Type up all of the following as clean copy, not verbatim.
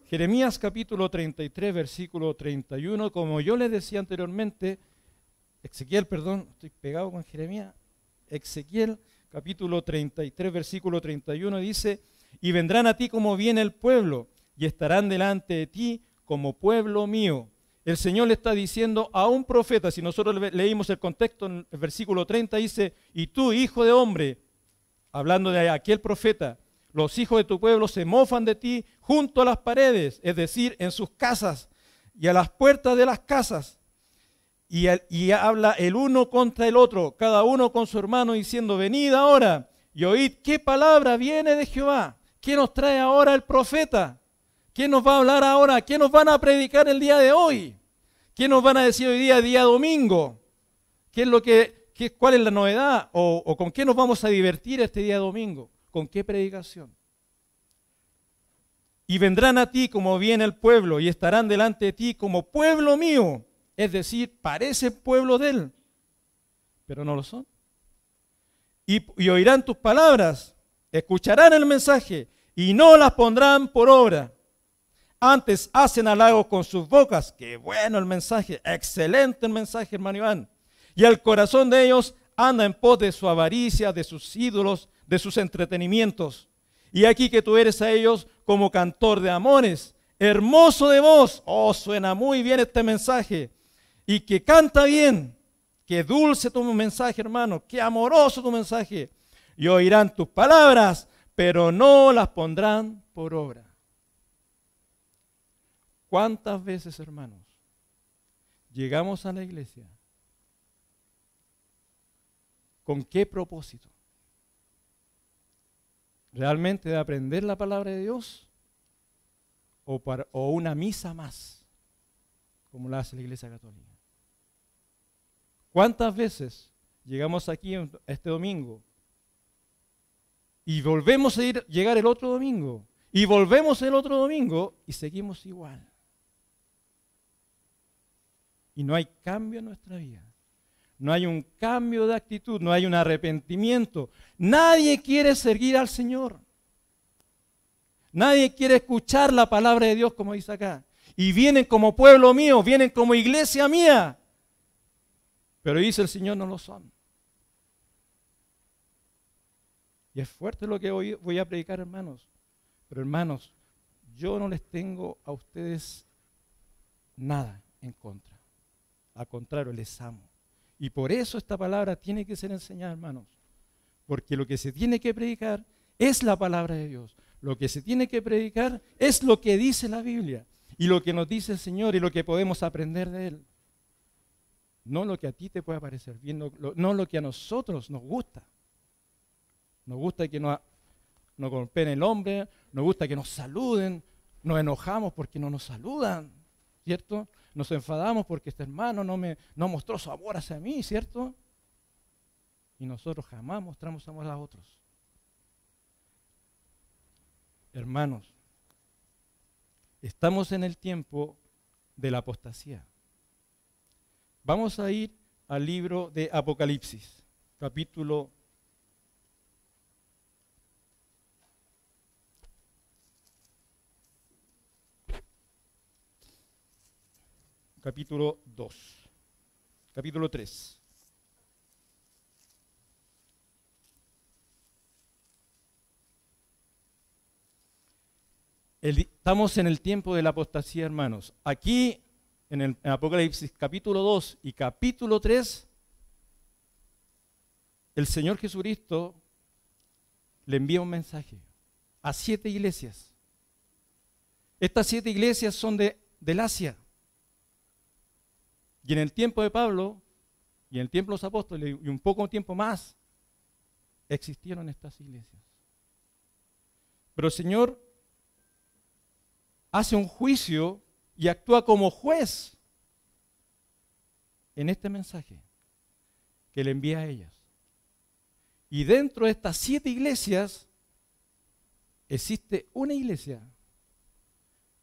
Jeremías capítulo 33, versículo 31, como yo les decía anteriormente, Ezequiel, perdón, estoy pegado con Jeremías, Ezequiel capítulo 33, versículo 31 dice, y vendrán a ti como viene el pueblo, y estarán delante de ti como pueblo mío. El Señor le está diciendo a un profeta, si nosotros leímos el contexto en el versículo 30, dice, y tú, hijo de hombre, hablando de aquel profeta, los hijos de tu pueblo se mofan de ti junto a las paredes, es decir, en sus casas y a las puertas de las casas. Y habla el uno contra el otro, cada uno con su hermano, diciendo, venid ahora y oíd qué palabra viene de Jehová. ¿Qué nos trae ahora el profeta? ¿Qué nos va a hablar ahora? ¿Qué nos van a predicar el día de hoy? ¿Qué nos van a decir hoy día domingo? ¿Cuál es la novedad? ¿O con qué nos vamos a divertir este día domingo? ¿Con qué predicación? Y vendrán a ti como viene el pueblo, y estarán delante de ti como pueblo mío. Es decir, parece pueblo de él, pero no lo son. Y oirán tus palabras, escucharán el mensaje, y no las pondrán por obra. Antes hacen halagos con sus bocas. Qué bueno el mensaje, excelente el mensaje, hermano Iván. Y el corazón de ellos anda en pos de su avaricia, de sus ídolos, de sus entretenimientos. Y aquí que tú eres a ellos como cantor de amores, hermoso de voz. Oh, suena muy bien este mensaje. Y que canta bien. Qué dulce tu mensaje, hermano. Qué amoroso tu mensaje. Y oirán tus palabras, pero no las pondrán por obra. ¿Cuántas veces, hermanos, llegamos a la iglesia? ¿Con qué propósito? ¿Realmente de aprender la palabra de Dios? ¿O una misa más, como la hace la Iglesia Católica? ¿Cuántas veces llegamos aquí este domingo y volvemos a llegar el otro domingo y volvemos el otro domingo y seguimos igual? Y no hay cambio en nuestra vida. No hay un cambio de actitud, no hay un arrepentimiento. Nadie quiere seguir al Señor. Nadie quiere escuchar la palabra de Dios, como dice acá. Y vienen como pueblo mío, vienen como iglesia mía. Pero dice el Señor, no lo son. Y es fuerte lo que hoy voy a predicar, hermanos. Pero hermanos, yo no les tengo a ustedes nada en contra. Al contrario, les amo. Y por eso esta palabra tiene que ser enseñada, hermanos. Porque lo que se tiene que predicar es la palabra de Dios. Lo que se tiene que predicar es lo que dice la Biblia. Y lo que nos dice el Señor y lo que podemos aprender de Él. No lo que a ti te pueda parecer bien, no lo que a nosotros nos gusta. Nos gusta que nos golpeen el hombre, nos gusta que nos saluden, nos enojamos porque no nos saludan, ¿cierto? Nos enfadamos porque este hermano no mostró su amor hacia mí, ¿cierto? Y nosotros jamás mostramos amor a otros. Hermanos, estamos en el tiempo de la apostasía. Vamos a ir al libro de Apocalipsis, capítulo 2, capítulo 3. Estamos en el tiempo de la apostasía, hermanos. Aquí, en Apocalipsis capítulo 2 y capítulo 3, el Señor Jesucristo le envía un mensaje a 7 iglesias. Estas 7 iglesias son del Asia. Y en el tiempo de Pablo, y en el tiempo de los apóstoles, y un poco tiempo más, existieron estas iglesias. Pero el Señor hace un juicio y actúa como juez en este mensaje que le envía a ellas. Y dentro de estas 7 iglesias existe una iglesia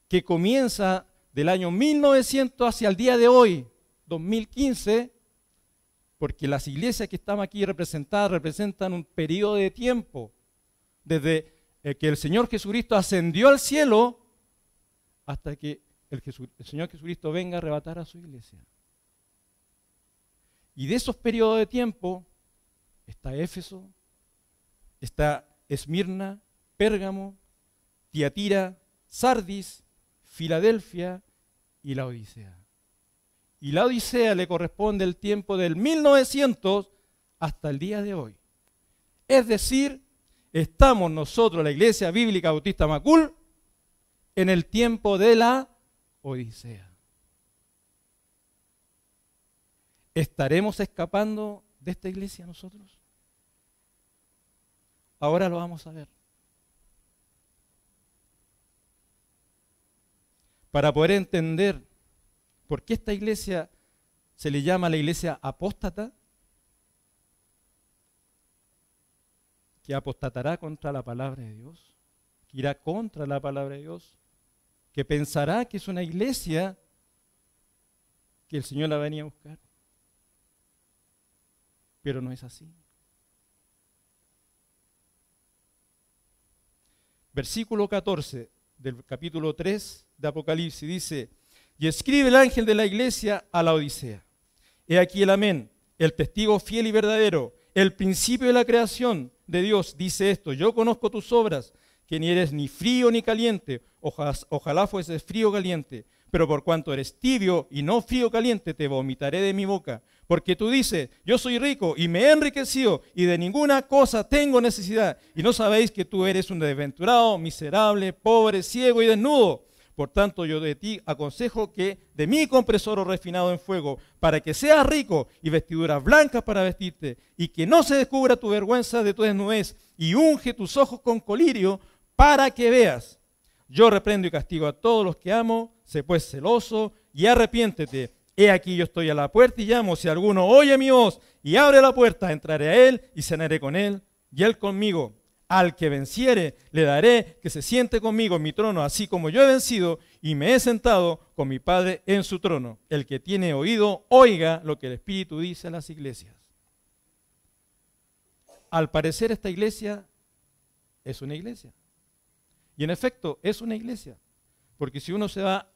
que comienza del año 1900 hacia el día de hoy, 2015, porque las iglesias que están aquí representadas representan un periodo de tiempo, desde que el Señor Jesucristo ascendió al cielo hasta que el Señor Jesucristo venga a arrebatar a su iglesia. Y de esos periodos de tiempo está Éfeso, está Esmirna, Pérgamo, Tiatira, Sardis, Filadelfia y la Odisea. Y la Odisea le corresponde el tiempo del 1900 hasta el día de hoy. Es decir, estamos nosotros, la Iglesia Bíblica Bautista Macul, en el tiempo de la Odisea. ¿Estaremos escapando de esta iglesia nosotros? Ahora lo vamos a ver. Para poder entender por qué esta iglesia se le llama la iglesia apóstata, que apostatará contra la palabra de Dios, que irá contra la palabra de Dios, que pensará que es una iglesia que el Señor la venía a buscar. Pero no es así. Versículo 14 del capítulo 3 de Apocalipsis dice: y escribe el ángel de la iglesia a la Odisea. He aquí el amén, el testigo fiel y verdadero, el principio de la creación de Dios, dice esto: yo conozco tus obras, que ni eres ni frío ni caliente, ojalá fueses frío o caliente, pero por cuanto eres tibio y no frío o caliente, te vomitaré de mi boca. Porque tú dices: yo soy rico y me he enriquecido y de ninguna cosa tengo necesidad, y no sabéis que tú eres un desventurado, miserable, pobre, ciego y desnudo. Por tanto, yo de ti aconsejo que de mí compres oro refinado en fuego, para que seas rico, y vestiduras blancas para vestirte, y que no se descubra tu vergüenza de tu desnudez, y unge tus ojos con colirio, para que veas. Yo reprendo y castigo a todos los que amo, sé pues celoso y arrepiéntete. He aquí yo estoy a la puerta y llamo: si alguno oye mi voz y abre la puerta, entraré a él y cenaré con él y él conmigo. Al que venciere, le daré que se siente conmigo en mi trono, así como yo he vencido y me he sentado con mi Padre en su trono. El que tiene oído, oiga lo que el Espíritu dice a las iglesias. Al parecer esta iglesia es una iglesia. Y en efecto es una iglesia. Porque si uno se va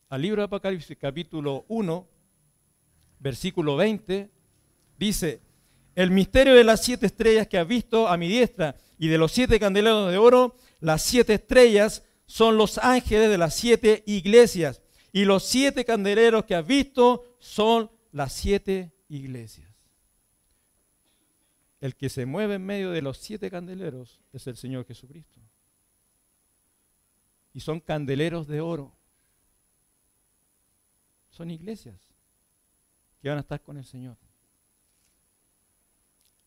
al libro de Apocalipsis, capítulo 1, versículo 20, dice: el misterio de las 7 estrellas que has visto a mi diestra y de los 7 candeleros de oro, las 7 estrellas son los ángeles de las 7 iglesias, y los 7 candeleros que has visto son las 7 iglesias. El que se mueve en medio de los 7 candeleros es el Señor Jesucristo. Y son candeleros de oro. Son iglesias que van a estar con el Señor.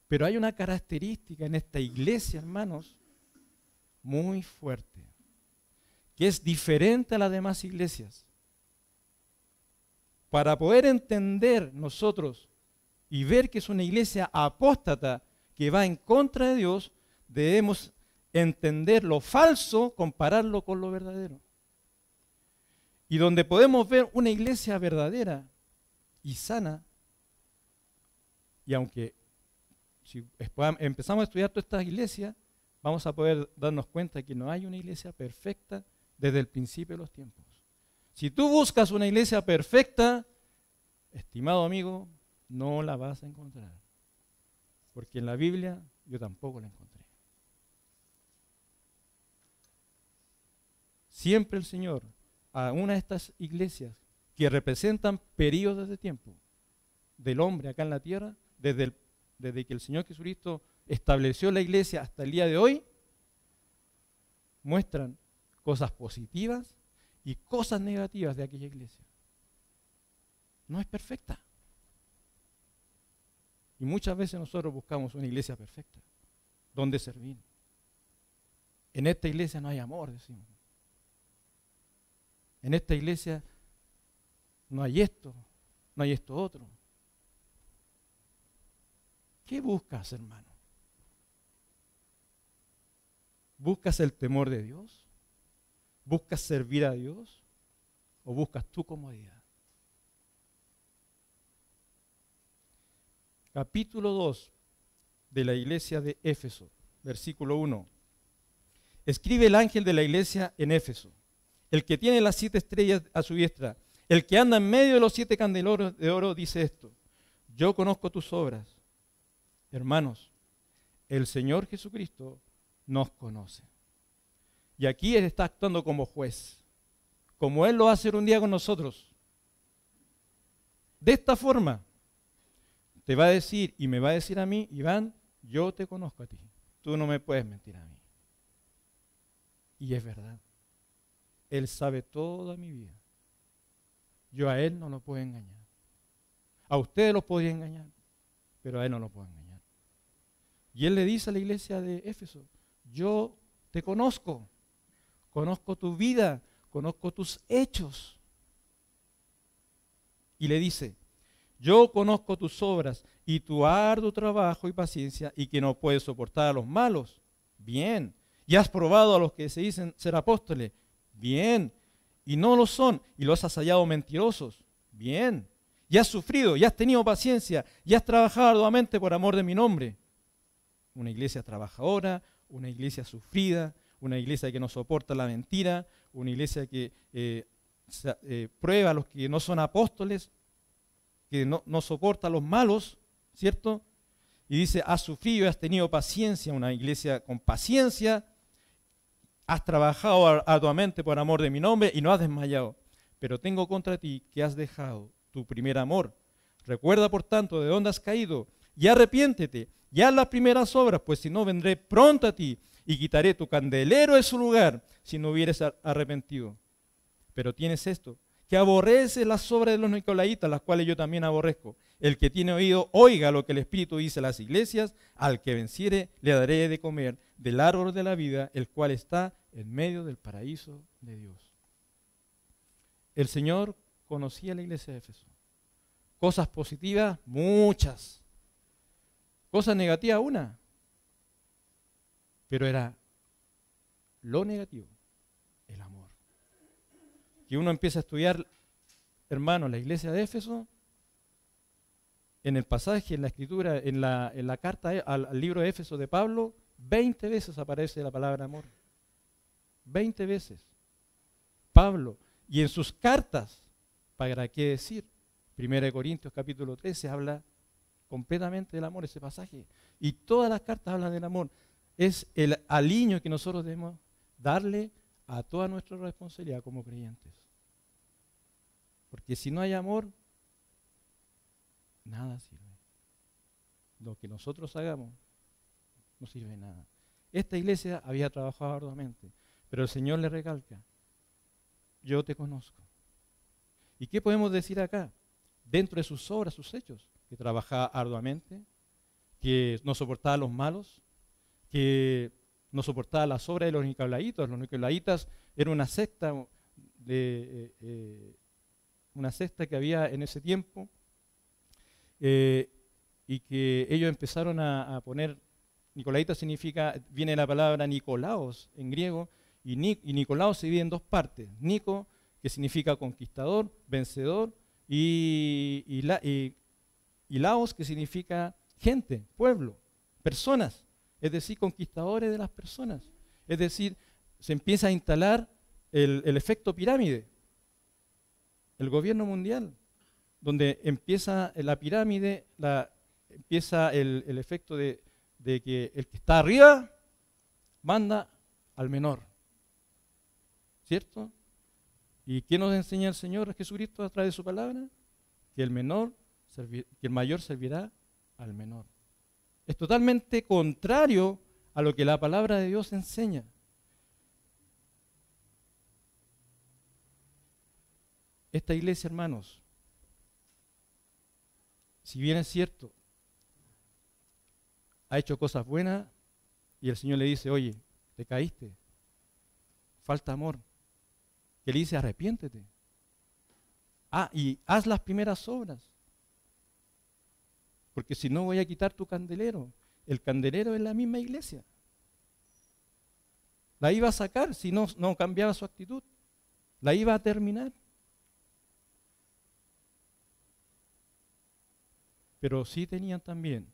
Pero hay una característica en esta iglesia, hermanos, muy fuerte, que es diferente a las demás iglesias. Para poder entender nosotros y ver que es una iglesia apóstata que va en contra de Dios, debemos entender lo falso, compararlo con lo verdadero. Y donde podemos ver una iglesia verdadera y sana, y aunque si empezamos a estudiar todas estas iglesias, vamos a poder darnos cuenta que no hay una iglesia perfecta desde el principio de los tiempos. Si tú buscas una iglesia perfecta, estimado amigo, no la vas a encontrar. Porque en la Biblia yo tampoco la encontré. Siempre el Señor, a una de estas iglesias que representan periodos de tiempo del hombre acá en la tierra, desde que el Señor Jesucristo estableció la iglesia hasta el día de hoy, muestran cosas positivas y cosas negativas de aquella iglesia. No es perfecta. Y muchas veces nosotros buscamos una iglesia perfecta, donde servir. En esta iglesia no hay amor, decimos. En esta iglesia no hay esto otro. ¿Qué buscas, hermano? ¿Buscas el temor de Dios? ¿Buscas servir a Dios? ¿O buscas tu comodidad? capítulo 2 de la iglesia de Éfeso, versículo 1. Escribe el ángel de la iglesia en Éfeso, el que tiene las 7 estrellas a su diestra, el que anda en medio de los 7 candeleros de oro, dice esto: yo conozco tus obras. Hermanos, el Señor Jesucristo nos conoce. Y aquí Él está actuando como juez, como Él lo va a hacer un día con nosotros. De esta forma, te va a decir y me va a decir a mí: Iván, yo te conozco a ti, tú no me puedes mentir a mí. Y es verdad, Él sabe toda mi vida. Yo a Él no lo puedo engañar. A ustedes los podría engañar, pero a Él no lo puedo engañar. Y Él le dice a la iglesia de Éfeso: yo te conozco, conozco tu vida, conozco tus hechos. Y le dice: yo conozco tus obras y tu arduo trabajo y paciencia, y que no puedes soportar a los malos. Bien. Y has probado a los que se dicen ser apóstoles. Bien. Y no lo son, y los has hallado mentirosos. Bien. Y has sufrido, y has tenido paciencia, y has trabajado arduamente por amor de mi nombre. Una iglesia trabajadora, una iglesia sufrida, una iglesia que no soporta la mentira, una iglesia que prueba a los que no son apóstoles, que no soporta a los malos, ¿cierto? Y dice: has sufrido y has tenido paciencia, una iglesia con paciencia, has trabajado arduamente por amor de mi nombre y no has desmayado. Pero tengo contra ti que has dejado tu primer amor. Recuerda, por tanto, de dónde has caído, y arrepiéntete, y haz las primeras obras, pues si no, vendré pronto a ti y quitaré tu candelero de su lugar si no hubieres arrepentido. Pero tienes esto, que aborreces las obras de los nicolaitas, las cuales yo también aborrezco. El que tiene oído, oiga lo que el Espíritu dice a las iglesias: al que venciere le daré de comer del árbol de la vida, el cual está en medio del paraíso de Dios. El Señor conocía a la iglesia de Éfeso. Cosas positivas, muchas. Cosas negativas, una. Pero era lo negativo, el amor. Que uno empieza a estudiar, hermano, la iglesia de Éfeso, en el pasaje, en la escritura, en la carta al libro de Éfeso de Pablo, 20 veces aparece la palabra amor. 20 veces. Pablo, y en sus cartas, ¿para qué decir? 1 Corintios capítulo 13 habla completamente del amor, ese pasaje. Y todas las cartas hablan del amor. Es el aliño que nosotros debemos darle a toda nuestra responsabilidad como creyentes. Porque si no hay amor, nada sirve. Lo que nosotros hagamos no sirve de nada. Esta iglesia había trabajado arduamente, pero el Señor le recalca: yo te conozco. ¿Y qué podemos decir acá? Dentro de sus obras, sus hechos, que trabajaba arduamente, que no soportaba a los malos, que no soportaba las obras de los nicolaitas. Los nicolaitas eran una secta que había en ese tiempo, y que ellos empezaron a poner, nicolaitas significa, viene la palabra Nicolaos en griego, y Nicolaos se divide en dos partes: Nico, que significa conquistador, vencedor, y Laos, que significa gente, pueblo, personas, es decir, conquistadores de las personas. Es decir, se empieza a instalar el efecto pirámide, el gobierno mundial, donde empieza la pirámide, empieza el efecto de que el que está arriba manda al menor, ¿cierto? ¿Y qué nos enseña el Señor Jesucristo a través de su palabra? Que el mayor servirá al menor. Es totalmente contrario a lo que la palabra de Dios enseña. Esta iglesia, hermanos, si bien es cierto, ha hecho cosas buenas, y el Señor le dice: oye, te caíste, falta amor. Que le dice: arrepiéntete. Y haz las primeras obras. Porque si no, voy a quitar tu candelero. El candelero es la misma iglesia. La iba a sacar si no cambiaba su actitud. La iba a terminar. pero sí tenían también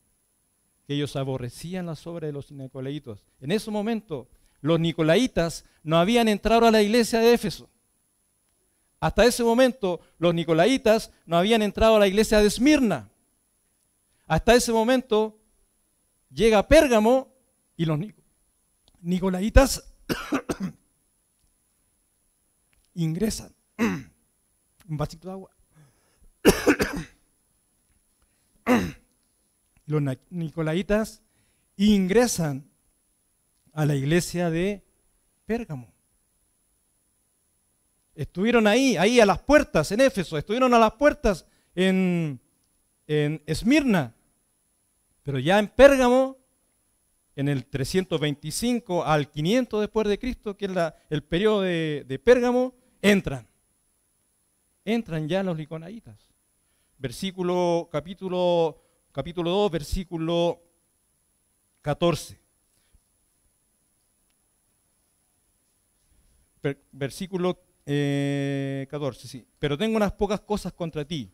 que ellos aborrecían las obras de los nicolaitas. En ese momento, los nicolaitas no habían entrado a la iglesia de Éfeso. Hasta ese momento, los nicolaitas no habían entrado a la iglesia de Esmirna. Hasta ese momento, llega Pérgamo y los nicolaitas ingresan. Un vasito de agua. Los nicolaitas ingresan a la iglesia de Pérgamo. Estuvieron ahí a las puertas en Éfeso, estuvieron a las puertas en Esmirna, pero ya en Pérgamo, en el 325 al 500 después de Cristo, que es el periodo de Pérgamo, entran ya los nicolaitas. Capítulo 2, versículo 14. Versículo 14, sí. Pero tengo unas pocas cosas contra ti,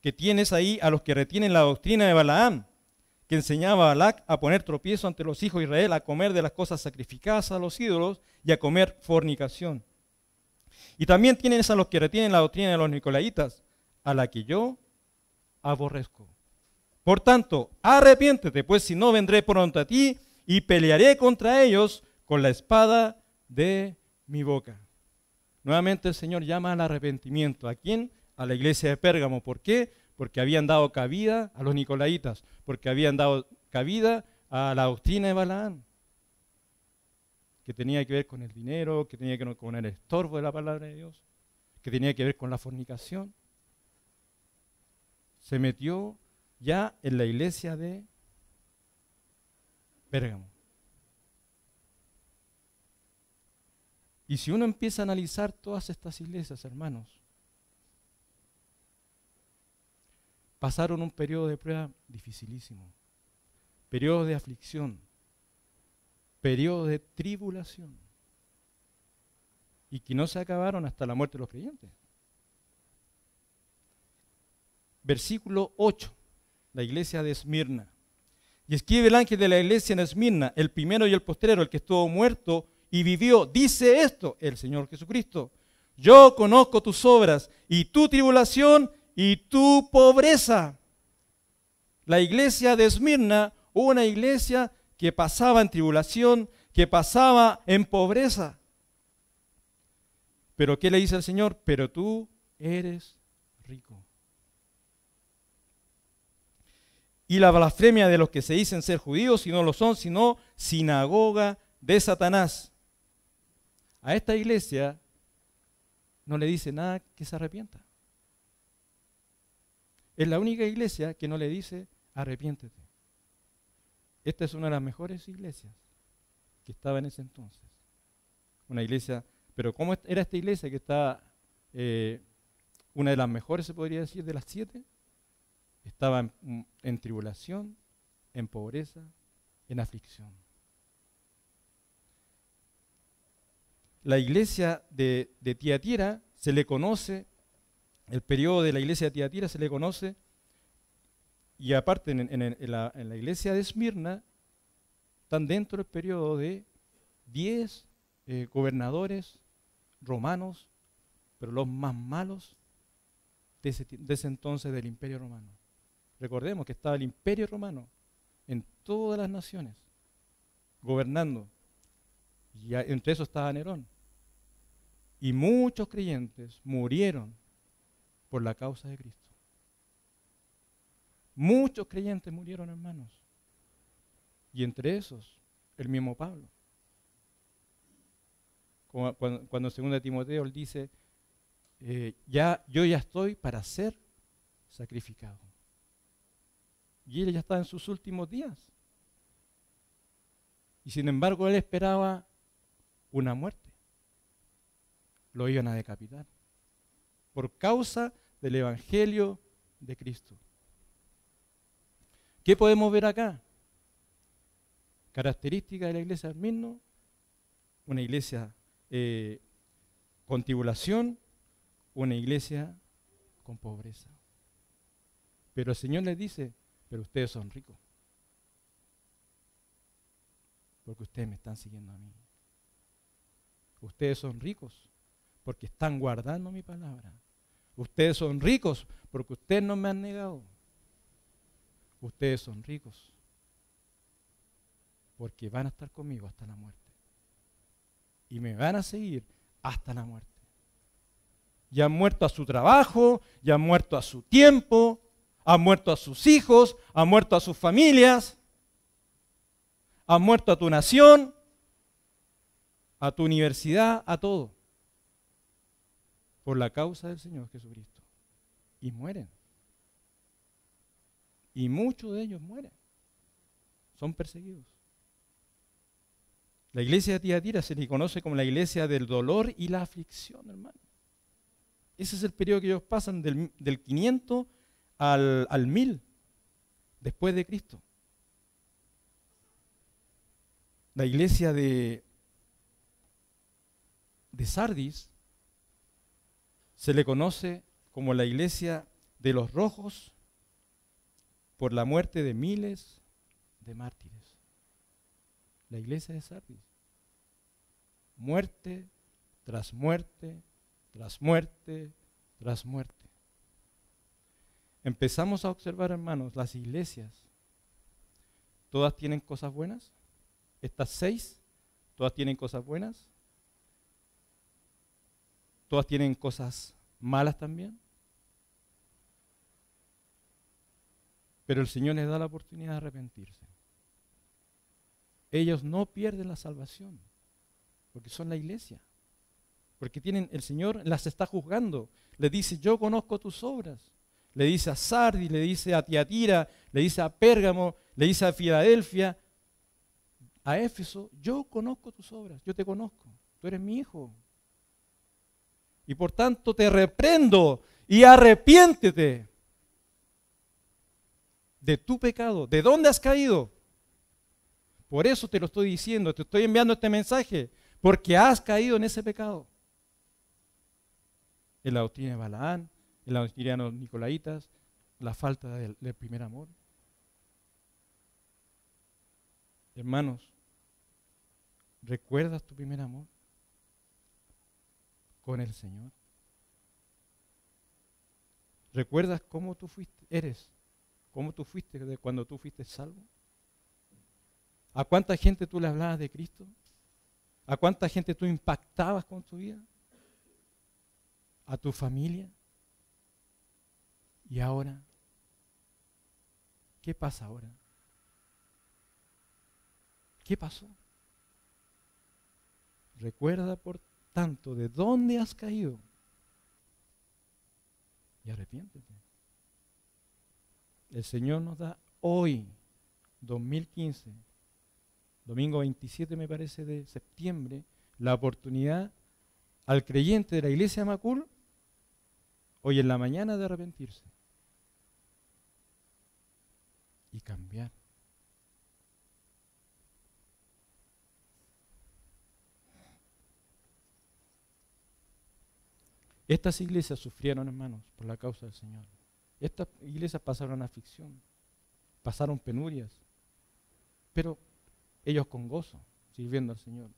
que tienes ahí a los que retienen la doctrina de Balaam, que enseñaba a Balac a poner tropiezo ante los hijos de Israel, a comer de las cosas sacrificadas a los ídolos y a comer fornicación. Y también tienes a los que retienen la doctrina de los nicolaitas, a la que yo aborrezco. Por tanto, arrepiéntete, pues si no vendré pronto a ti y pelearé contra ellos con la espada de mi boca. Nuevamente el Señor llama al arrepentimiento. ¿A quién? A la iglesia de Pérgamo. ¿Por qué? Porque habían dado cabida a los nicolaitas, porque habían dado cabida a la doctrina de Balaam, que tenía que ver con el dinero, que tenía que ver con el estorbo de la palabra de Dios, que tenía que ver con la fornicación. Se metió ya en la iglesia de Pérgamo. Y si uno empieza a analizar todas estas iglesias, hermanos, pasaron un periodo de prueba dificilísimo, periodo de aflicción, periodo de tribulación, y que no se acabaron hasta la muerte de los creyentes. Versículo 8, la iglesia de Esmirna. Y escribe el ángel de la iglesia en Esmirna, el primero y el postrero, el que estuvo muerto y vivió, dice esto, el Señor Jesucristo: yo conozco tus obras y tu tribulación y tu pobreza. La iglesia de Esmirna, una iglesia que pasaba en tribulación, que pasaba en pobreza. Pero ¿qué le dice el Señor? Pero tú eres rico. Y la blasfemia de los que se dicen ser judíos y no lo son, sino sinagoga de Satanás. A esta iglesia no le dice nada que se arrepienta. Es la única iglesia que no le dice arrepiéntete. Esta es una de las mejores iglesias que estaba en ese entonces. Una iglesia, pero ¿cómo era esta iglesia que está una de las mejores, se podría decir, de las 7? Estaba en tribulación, en pobreza, en aflicción. La iglesia de Tiatira se le conoce, el periodo de la iglesia de Tiatira se le conoce, y aparte en la iglesia de Esmirna están dentro del periodo de 10 gobernadores romanos, pero los más malos de ese entonces del Imperio Romano. Recordemos que estaba el Imperio Romano en todas las naciones, gobernando. Y entre esos estaba Nerón. Y muchos creyentes murieron por la causa de Cristo. Muchos creyentes murieron, hermanos. Y entre esos, el mismo Pablo. Cuando en 2 Timoteo él dice, yo ya estoy para ser sacrificado. Y él ya está en sus últimos días. Y sin embargo él esperaba una muerte. Lo iban a decapitar por causa del Evangelio de Cristo. ¿Qué podemos ver acá? Característica de la iglesia de Esmirna: una iglesia con tribulación, una iglesia con pobreza. Pero el Señor les dice, pero ustedes son ricos. Porque ustedes me están siguiendo a mí. Ustedes son ricos porque están guardando mi palabra. Ustedes son ricos porque ustedes no me han negado. Ustedes son ricos porque van a estar conmigo hasta la muerte. Y me van a seguir hasta la muerte. Ya han muerto a su trabajo, ya han muerto a su tiempo, han muerto a sus hijos, han muerto a sus familias, han muerto a tu nación, a tu universidad, a todo. Por la causa del Señor Jesucristo. Y mueren. Y muchos de ellos mueren. Son perseguidos. La iglesia de Tiatira se le conoce como la iglesia del dolor y la aflicción, hermano. Ese es el periodo que ellos pasan del 500 al 1000 después de Cristo. La iglesia de Sardis se le conoce como la iglesia de los rojos por la muerte de miles de mártires. La iglesia de Sardis. Muerte tras muerte, tras muerte, tras muerte. Empezamos a observar, hermanos, las iglesias. ¿Todas tienen cosas buenas? Estas 6, ¿todas tienen cosas buenas? ¿Todas tienen cosas malas también? Pero el Señor les da la oportunidad de arrepentirse. Ellos no pierden la salvación, porque son la iglesia. Porque el Señor las está juzgando. Les dice, yo conozco tus obras. Le dice a Sardis, le dice a Tiatira, le dice a Pérgamo, le dice a Filadelfia, a Éfeso, yo conozco tus obras, yo te conozco, tú eres mi hijo. Y por tanto te reprendo y arrepiéntete de tu pecado. ¿De dónde has caído? Por eso te lo estoy diciendo, te estoy enviando este mensaje, porque has caído en ese pecado. En la doctrina de Balaán, en la doctrina de los Nicolaitas, la falta del primer amor. Hermanos, ¿recuerdas tu primer amor con el Señor? ¿Recuerdas cómo tú cómo tú fuiste de cuando tú fuiste salvo? ¿A cuánta gente tú le hablabas de Cristo? ¿A cuánta gente tú impactabas con tu vida? ¿A tu familia? ¿Y ahora? ¿Qué pasa ahora? ¿Qué pasó? Recuerda, por tanto, de dónde has caído y arrepiéntete. El Señor nos da hoy, 2015, domingo 27 me parece de septiembre, la oportunidad al creyente de la iglesia de Macul, hoy en la mañana, de arrepentirse y cambiar. Estas iglesias sufrieron, hermanos, por la causa del Señor. Estas iglesias pasaron aflicción, pasaron penurias, pero ellos con gozo, sirviendo al Señor.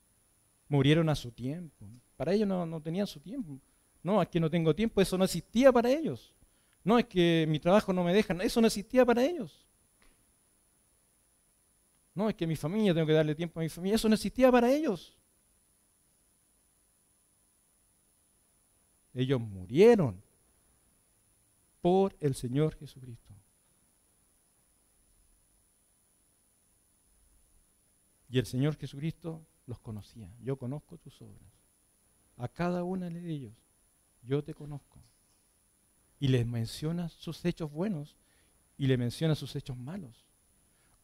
Murieron a su tiempo. Para ellos no tenían su tiempo. No, es que no tengo tiempo, eso no existía para ellos. No, es que mi trabajo no me deja, eso no existía para ellos. No, es que mi familia, tengo que darle tiempo a mi familia, eso no existía para ellos. Ellos murieron por el Señor Jesucristo. Y el Señor Jesucristo los conocía. Yo conozco tus obras. A cada una de ellos, yo te conozco. Y les menciona sus hechos buenos y les menciona sus hechos malos.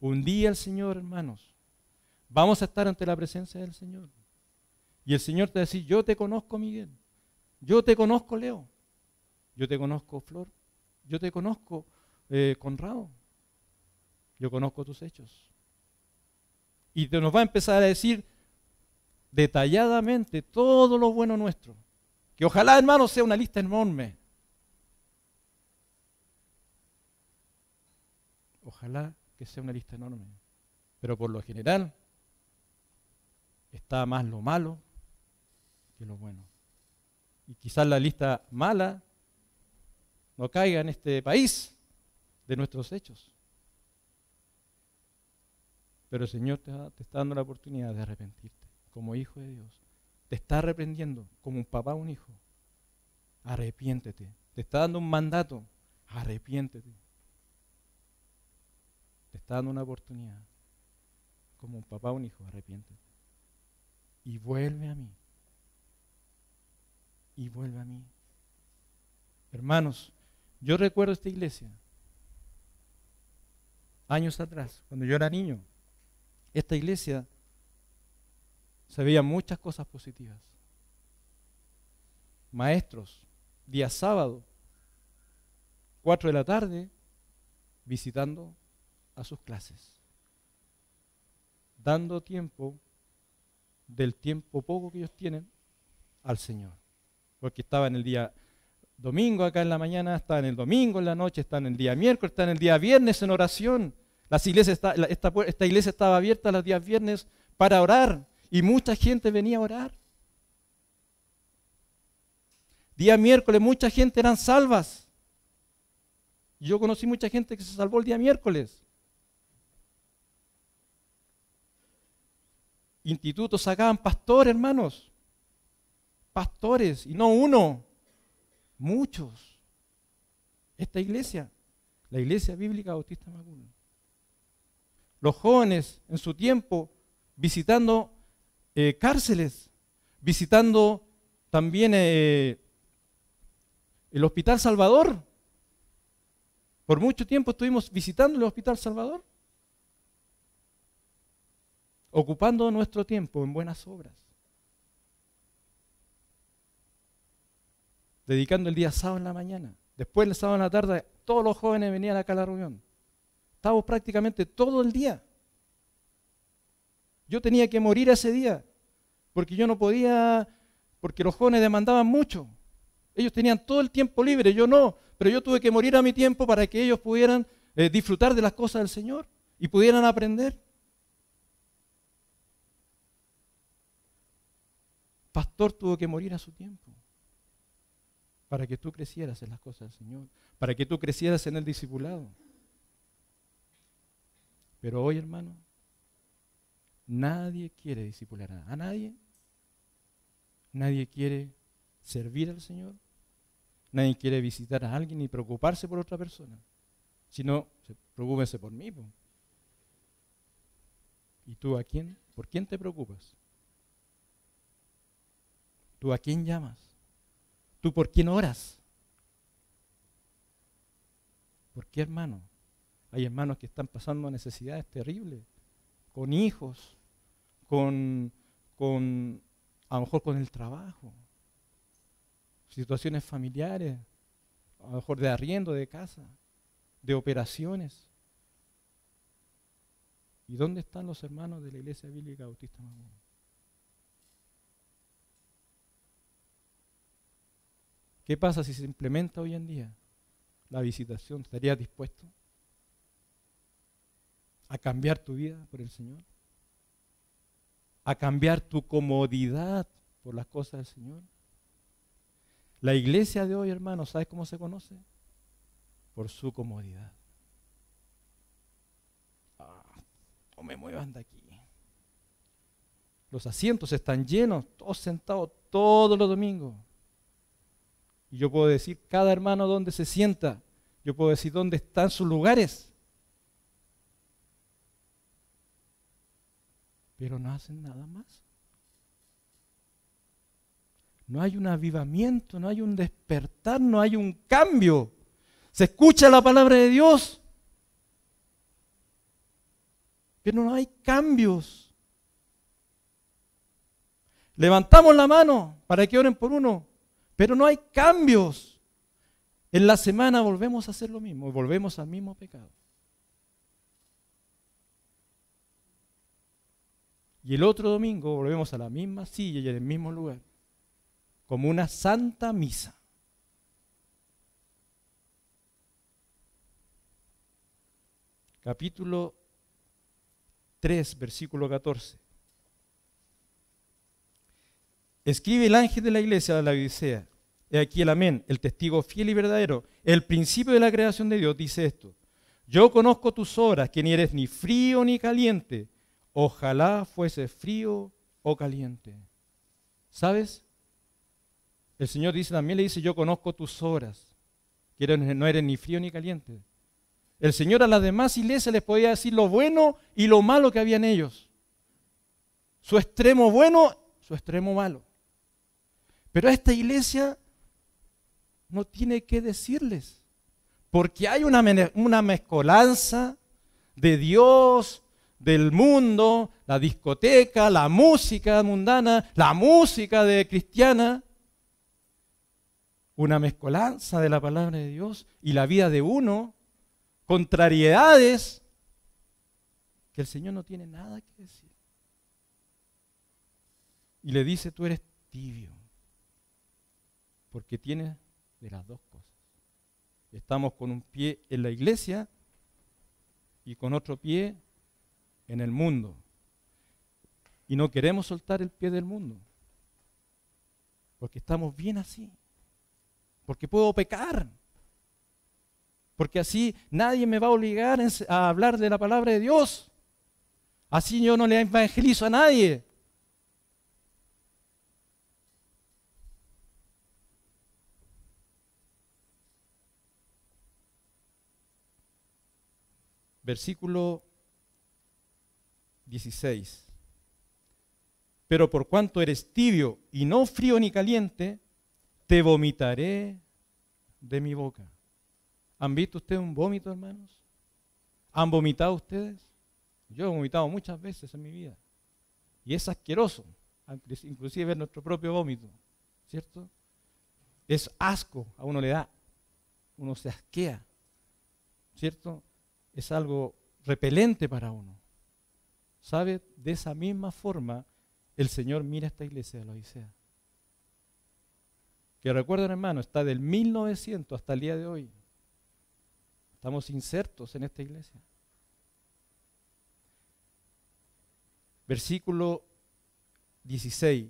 Un día el Señor, hermanos, vamos a estar ante la presencia del Señor. Y el Señor te va a decir, yo te conozco, Miguel. Yo te conozco, Leo. Yo te conozco, Flor. Yo te conozco, Conrado. Yo conozco tus hechos. Y nos va a empezar a decir detalladamente todo lo bueno nuestro. Que ojalá, hermanos, sea una lista enorme. Ojalá que sea una lista enorme. Pero por lo general está más lo malo que lo bueno. Y quizás la lista mala no caiga en este país de nuestros hechos. Pero el Señor te está dando la oportunidad de arrepentirte como hijo de Dios. Te está reprendiendo como un papá a un hijo. Arrepiéntete. Te está dando un mandato. Arrepiéntete. Te está dando una oportunidad. Como un papá a un hijo, arrepiéntete. Y vuelve a mí. Y vuelve a mí. Hermanos, yo recuerdo esta iglesia. Años atrás, cuando yo era niño. Esta iglesia se veían muchas cosas positivas. Maestros, día sábado, 4 de la tarde, visitando a sus clases. Dando tiempo, del tiempo poco que ellos tienen, al Señor. Porque estaba en el día domingo acá en la mañana, estaba en el domingo en la noche, estaba en el día miércoles, estaba en el día viernes en oración. Esta iglesia estaba abierta los días viernes para orar y mucha gente venía a orar. Día miércoles mucha gente eran salvas. Yo conocí mucha gente que se salvó el día miércoles. Institutos sacaban pastores, hermanos. Pastores, y no uno, muchos. Esta iglesia, la Iglesia Bíblica Bautista Macul. Los jóvenes en su tiempo visitando cárceles, visitando también el Hospital Salvador. Por mucho tiempo estuvimos visitando el Hospital Salvador, ocupando nuestro tiempo en buenas obras, dedicando el día sábado en la mañana. Después el sábado en la tarde, todos los jóvenes venían acá a la reunión. Estábamos prácticamente todo el día. Yo tenía que morir ese día, porque yo no podía, porque los jóvenes demandaban mucho. Ellos tenían todo el tiempo libre, yo no, pero yo tuve que morir a mi tiempo para que ellos pudieran disfrutar de las cosas del Señor y pudieran aprender. Pastor tuvo que morir a su tiempo para que tú crecieras en las cosas del Señor, para que tú crecieras en el discipulado. Pero hoy, hermano, nadie quiere discipular a nadie. Nadie quiere servir al Señor. Nadie quiere visitar a alguien ni preocuparse por otra persona. Sino, preocúpense por mí. Po. ¿Y tú a quién? ¿Por quién te preocupas? ¿Tú a quién llamas? ¿Tú por quién oras? ¿Por qué, hermano? Hay hermanos que están pasando necesidades terribles, con hijos, a lo mejor con el trabajo, situaciones familiares, a lo mejor de arriendo de casa, de operaciones. ¿Y dónde están los hermanos de la Iglesia Bíblica Bautista Macul? ¿Qué pasa si se implementa hoy en día la visitación? ¿Estarías dispuesto a cambiar tu vida por el Señor? ¿A cambiar tu comodidad por las cosas del Señor? La iglesia de hoy, hermano, ¿sabes cómo se conoce? Por su comodidad. No me muevan de aquí. Los asientos están llenos, todos sentados todos los domingos. Y yo puedo decir cada hermano dónde se sienta. Yo puedo decir dónde están sus lugares. Pero no hacen nada más. No hay un avivamiento, no hay un despertar, no hay un cambio. Se escucha la palabra de Dios, pero no hay cambios. Levantamos la mano para que oren por uno, pero no hay cambios. En la semana volvemos a hacer lo mismo, volvemos al mismo pecado. Y el otro domingo volvemos a la misma silla y en el mismo lugar, como una santa misa. capítulo 3, versículo 14. Escribe el ángel de la iglesia de la Odisea. He aquí el amén, el testigo fiel y verdadero, el principio de la creación de Dios, dice esto: yo conozco tus obras, que ni eres ni frío ni caliente. Ojalá fuese frío o caliente. ¿Sabes? El Señor dice también, le dice, yo conozco tus obras, que no eres ni frío ni caliente. El Señor a las demás iglesias les podía decir lo bueno y lo malo que había en ellos. Su extremo bueno, su extremo malo. Pero a esta iglesia no tiene que decirles, porque hay una mezcolanza de Dios, del mundo, la discoteca, la música mundana, la música de cristiana, una mezcolanza de la palabra de Dios y la vida de uno, contrariedades que el Señor no tiene nada que decir. Y le dice, tú eres tibio, porque tienes de las dos cosas. Estamos con un pie en la iglesia y con otro pie en el mundo. Y no queremos soltar el pie del mundo, porque estamos bien así, porque puedo pecar, porque así nadie me va a obligar a hablar de la palabra de Dios. Así yo no le evangelizo a nadie. Versículo 16. Pero por cuanto eres tibio y no frío ni caliente, te vomitaré de mi boca. ¿Han visto ustedes un vómito, hermanos? ¿Han vomitado ustedes? Yo he vomitado muchas veces en mi vida. Y es asqueroso, inclusive ver nuestro propio vómito, ¿cierto? Es asco, a uno le da, uno se asquea, ¿cierto? Es algo repelente para uno. ¿Sabe? De esa misma forma, el Señor mira esta iglesia de la Odisea. Que recuerden, hermano, está del 1900 hasta el día de hoy. Estamos insertos en esta iglesia. Versículo 16.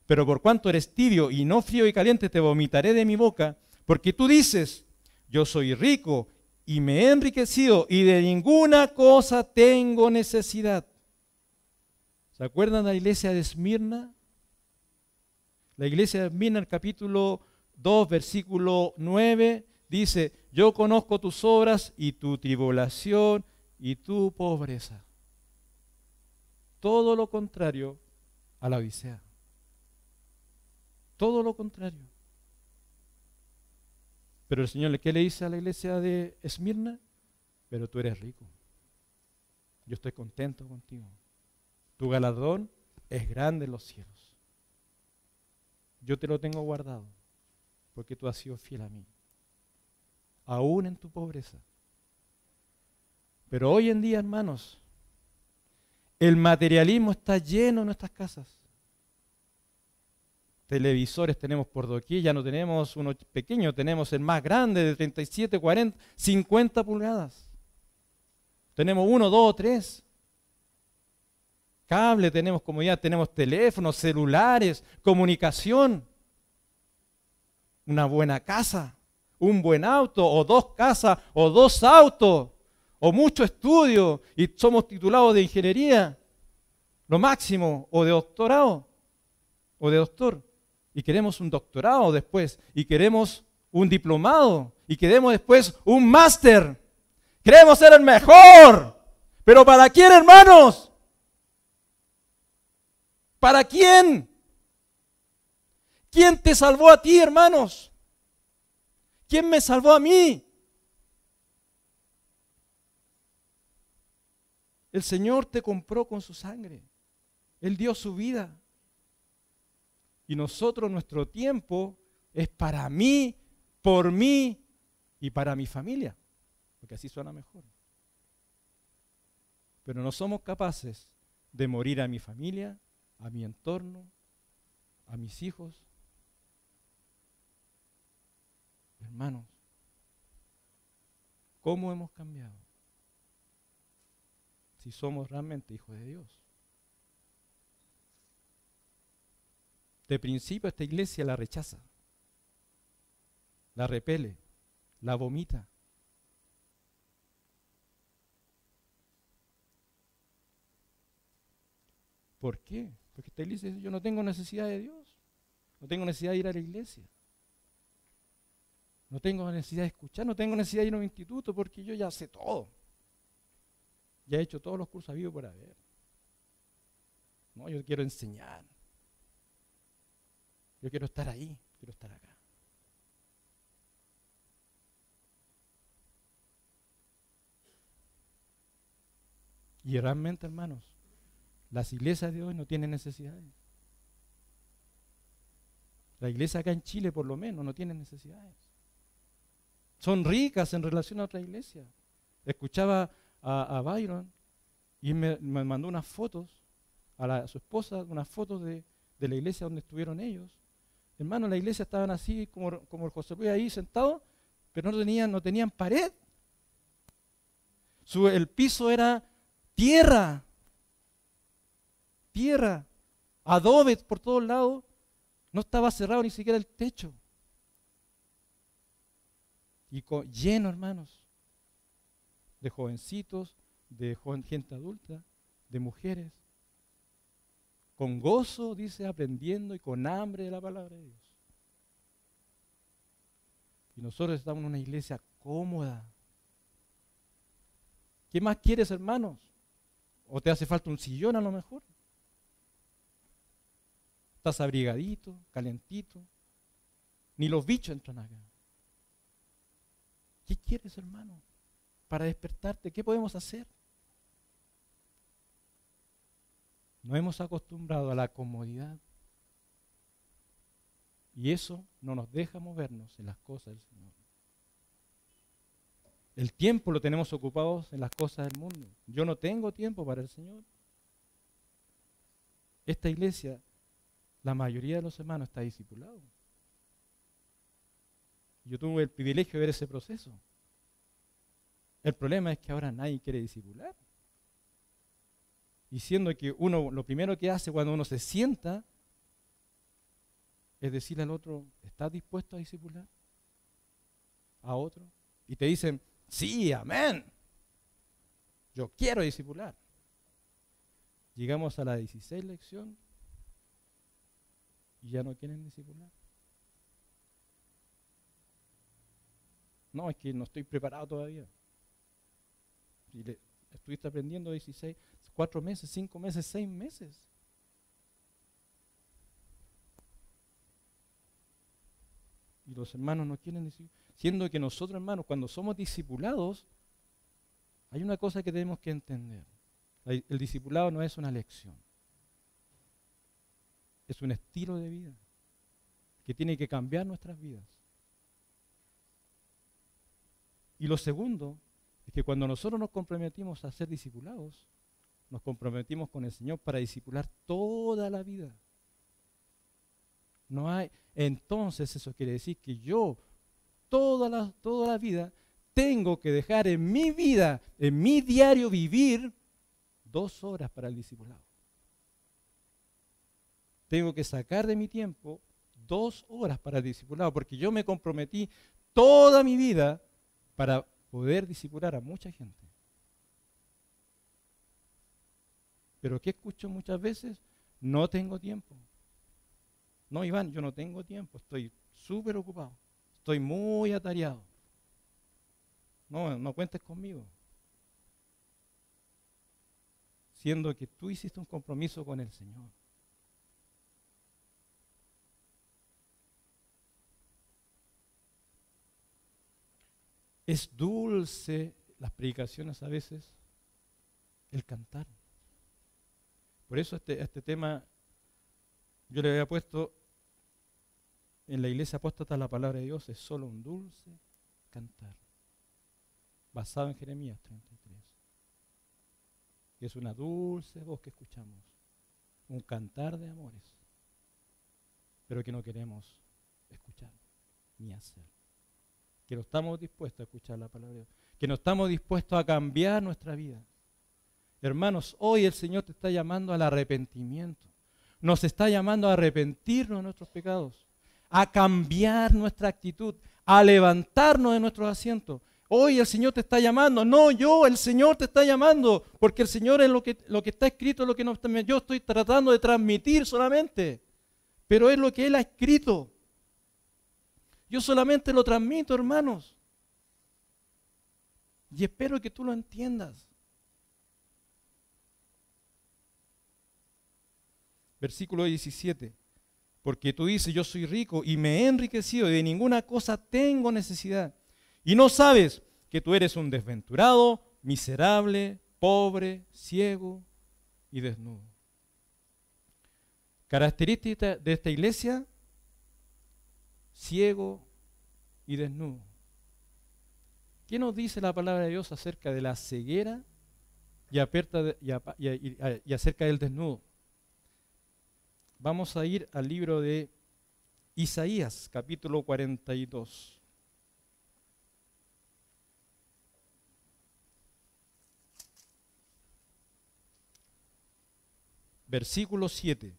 Pero por cuanto eres tibio y no frío y caliente, te vomitaré de mi boca, porque tú dices, yo soy rico y me he enriquecido y de ninguna cosa tengo necesidad. ¿Se acuerdan de la iglesia de Esmirna? La iglesia de Esmirna, el capítulo 2, versículo 9, dice, yo conozco tus obras y tu tribulación y tu pobreza. Todo lo contrario a la Odisea. Todo lo contrario. Pero el Señor, ¿qué le dice a la iglesia de Esmirna? Pero tú eres rico. Yo estoy contento contigo. Tu galardón es grande en los cielos. Yo te lo tengo guardado porque tú has sido fiel a mí, aún en tu pobreza. Pero hoy en día, hermanos, el materialismo está lleno en nuestras casas. Televisores tenemos por doquier, ya no tenemos uno pequeño, tenemos el más grande de 37, 40, 50 pulgadas. Tenemos 1, 2, 3. Cable, tenemos comodidad, tenemos teléfonos, celulares, comunicación. Una buena casa, un buen auto, o 2 casas, o 2 autos, o mucho estudio, y somos titulados de ingeniería, lo máximo, o de doctorado, o de doctor. Y queremos un doctorado después, y queremos un diplomado, y queremos después un máster. Queremos ser el mejor. ¿Pero para quién, hermanos? ¿Para quién? ¿Quién te salvó a ti, hermanos? ¿Quién me salvó a mí? El Señor te compró con su sangre. Él dio su vida. Y nosotros, nuestro tiempo es para mí, por mí y para mi familia. Porque así suena mejor. Pero no somos capaces de morir a mi familia, a mi entorno, a mis hijos. Hermanos, ¿cómo hemos cambiado? si somos realmente hijos de Dios. De principio esta iglesia la rechaza, la repele, la vomita. ¿Por qué? Porque esta iglesia dice, yo no tengo necesidad de Dios, no tengo necesidad de ir a la iglesia, no tengo necesidad de escuchar, no tengo necesidad de ir a un instituto porque yo ya sé todo. Ya he hecho todos los cursos habidos por haber. No, yo quiero enseñar. Yo quiero estar ahí, quiero estar acá. Y realmente, hermanos, las iglesias de hoy no tienen necesidades. La iglesia acá en Chile, por lo menos, no tiene necesidades. Son ricas en relación a otra iglesia. Escuchaba a Byron y me mandó unas fotos a su esposa, unas fotos de la iglesia donde estuvieron ellos. Hermano, la iglesia estaban así como el José Luis ahí sentado, pero no tenían pared. El piso era tierra, adobe por todos lados, no estaba cerrado ni siquiera el techo. Y lleno, hermanos, de jovencitos, de gente adulta, de mujeres, con gozo, dice, aprendiendo y con hambre de la palabra de Dios. Y nosotros estamos en una iglesia cómoda. ¿Qué más quieres, hermanos? ¿O te hace falta un sillón a lo mejor? Estás abrigadito, calentito. Ni los bichos entran acá. ¿Qué quieres, hermano? Para despertarte, ¿qué podemos hacer? Nos hemos acostumbrado a la comodidad. Y eso no nos deja movernos en las cosas del Señor. El tiempo lo tenemos ocupado en las cosas del mundo. Yo no tengo tiempo para el Señor. Esta iglesia, la mayoría de los hermanos está discipulado. Yo tuve el privilegio de ver ese proceso. El problema es que ahora nadie quiere discipular. Y siendo que uno, lo primero que hace cuando uno se sienta, es decirle al otro, ¿estás dispuesto a discipular? A otro. Y te dicen, sí, amén. Yo quiero discipular. Llegamos a la 16 lección y ya no quieren discipular. No, es que no estoy preparado todavía. Y estuviste aprendiendo 16, 4 meses, 5 meses, 6 meses. Y los hermanos no quieren discipular. Siendo que nosotros, hermanos, cuando somos discipulados, hay una cosa que tenemos que entender. El discipulado no es una lección. Es un estilo de vida que tiene que cambiar nuestras vidas. Y lo segundo es que cuando nosotros nos comprometimos a ser discipulados, nos comprometimos con el Señor para discipular toda la vida. No hay, entonces eso quiere decir que yo toda la vida tengo que dejar en mi vida, en mi diario vivir, 2 horas para el discipulado. Tengo que sacar de mi tiempo 2 horas para el discipulado, porque yo me comprometí toda mi vida para poder discipular a mucha gente. Pero ¿qué escucho muchas veces? No tengo tiempo. No, Iván, yo no tengo tiempo, estoy súper ocupado, estoy muy atareado. No cuentes conmigo. Siendo que tú hiciste un compromiso con el Señor. Es dulce las predicaciones a veces, el cantar. Por eso este tema yo le había puesto en la iglesia apóstata la palabra de Dios es solo un dulce cantar, basado en Jeremías 33. Y es una dulce voz que escuchamos, un cantar de amores, pero que no queremos escuchar ni hacer. Que no estamos dispuestos a escuchar la palabra de Dios, que no estamos dispuestos a cambiar nuestra vida. Hermanos, hoy el Señor te está llamando al arrepentimiento. Nos está llamando a arrepentirnos de nuestros pecados, a cambiar nuestra actitud, a levantarnos de nuestros asientos. Hoy el Señor te está llamando, no yo, el Señor te está llamando, porque el Señor es lo que está escrito, es lo que yo estoy tratando de transmitir solamente, pero es lo que Él ha escrito. Yo solamente lo transmito, hermanos, y espero que tú lo entiendas. Versículo 17. Porque tú dices, yo soy rico y me he enriquecido y de ninguna cosa tengo necesidad. Y no sabes que tú eres un desventurado, miserable, pobre, ciego y desnudo. Característica de esta iglesia: ciego y desnudo. ¿Qué nos dice la palabra de Dios acerca de la ceguera y acerca del desnudo? Vamos a ir al libro de Isaías, capítulo 42. Versículo 7.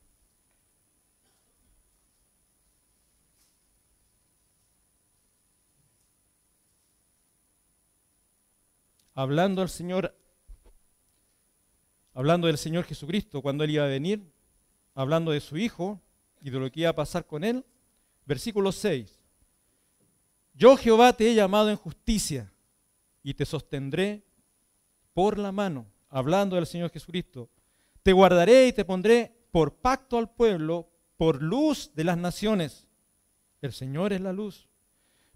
Hablando del Señor Jesucristo cuando Él iba a venir, hablando de su Hijo y de lo que iba a pasar con Él. Versículo 6. Yo Jehová te he llamado en justicia y te sostendré por la mano, hablando del Señor Jesucristo. Te guardaré y te pondré por pacto al pueblo, por luz de las naciones. El Señor es la luz.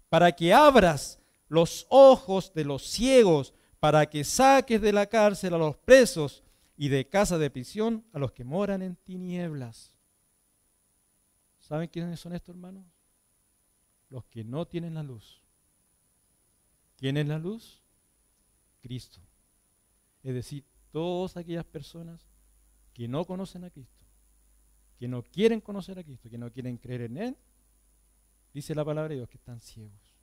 Para que abras los ojos de los ciegos, para que saques de la cárcel a los presos y de casa de prisión a los que moran en tinieblas. ¿Saben quiénes son estos, hermanos? Los que no tienen la luz. ¿Quién es la luz? Cristo. Es decir, todas aquellas personas que no conocen a Cristo, que no quieren conocer a Cristo, que no quieren creer en Él, dice la palabra de Dios que están ciegos.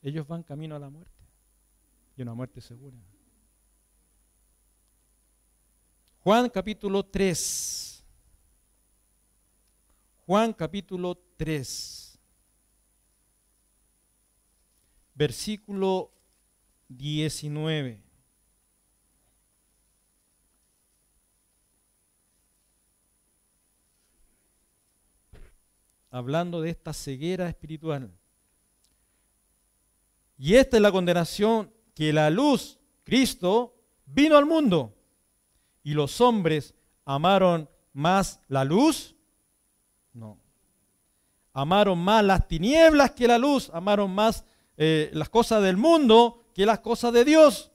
Ellos van camino a la muerte. Y una muerte segura. Juan capítulo 3. Juan capítulo 3. Versículo 19. Hablando de esta ceguera espiritual. Y esta es la condenación, que la luz, Cristo, vino al mundo y los hombres amaron más la luz, no, amaron más las tinieblas que la luz, amaron más las cosas del mundo que las cosas de Dios,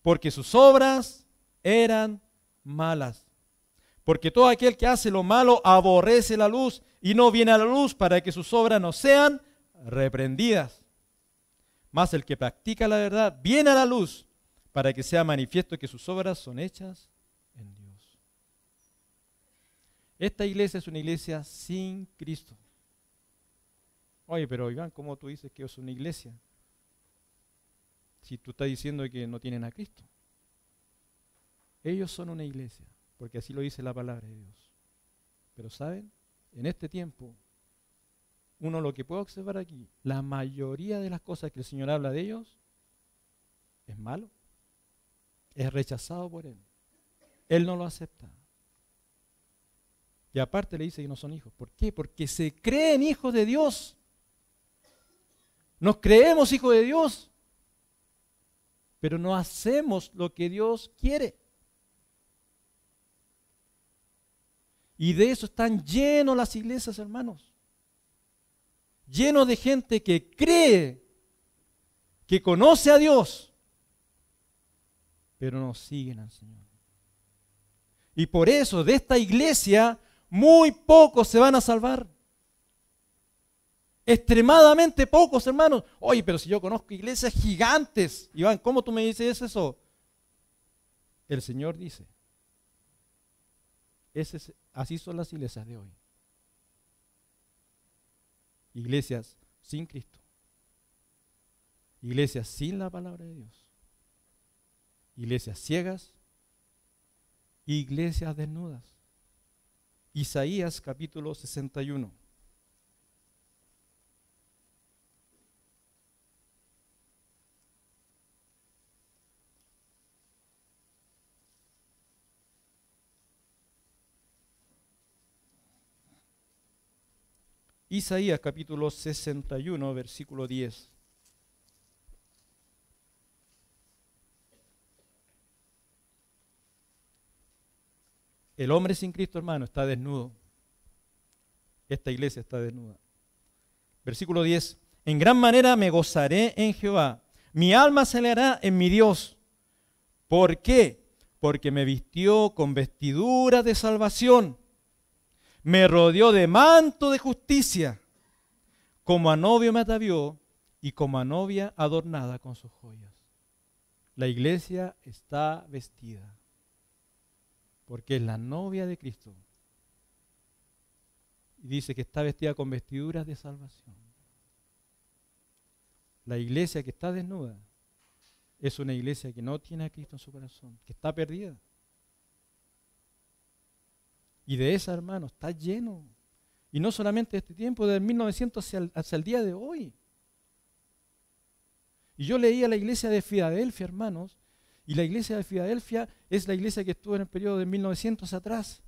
porque sus obras eran malas. Porque todo aquel que hace lo malo aborrece la luz y no viene a la luz para que sus obras no sean reprendidas. Mas el que practica la verdad viene a la luz para que sea manifiesto que sus obras son hechas en Dios. Esta iglesia es una iglesia sin Cristo. Oye, pero Iván, ¿cómo tú dices que es una iglesia? Si tú estás diciendo que no tienen a Cristo. Ellos son una iglesia, porque así lo dice la palabra de Dios. Pero ¿saben? En este tiempo, uno lo que puede observar aquí, la mayoría de las cosas que el Señor habla de ellos es malo, es rechazado por Él. Él no lo acepta. Y aparte le dice que no son hijos. ¿Por qué? Porque se creen hijos de Dios. Nos creemos hijos de Dios, pero no hacemos lo que Dios quiere. Y de eso están llenos las iglesias, hermanos. Llenos de gente que cree, que conoce a Dios, pero no siguen al Señor. Y por eso de esta iglesia muy pocos se van a salvar. Extremadamente pocos, hermanos. Oye, pero si yo conozco iglesias gigantes. Iván, ¿cómo tú me dices eso? El Señor dice, así son las iglesias de hoy. Iglesias sin Cristo. Iglesias sin la palabra de Dios. Iglesias ciegas. Iglesias desnudas. Isaías capítulo 61. Isaías capítulo 61, versículo 10. El hombre sin Cristo, hermano, está desnudo. Esta iglesia está desnuda. Versículo 10. En gran manera me gozaré en Jehová. Mi alma se alegrará en mi Dios. ¿Por qué? Porque me vistió con vestiduras de salvación. Me rodeó de manto de justicia. Como a novio me atavió y como a novia adornada con sus joyas. La iglesia está vestida. Porque es la novia de Cristo. Y dice que está vestida con vestiduras de salvación. La iglesia que está desnuda es una iglesia que no tiene a Cristo en su corazón, que está perdida. Y de esa, hermano, está lleno. Y no solamente de este tiempo, desde 1900 hacia el día de hoy. Y yo leía la iglesia de Filadelfia, hermanos, y la iglesia de Filadelfia es la iglesia que estuvo en el periodo de 1900 atrás.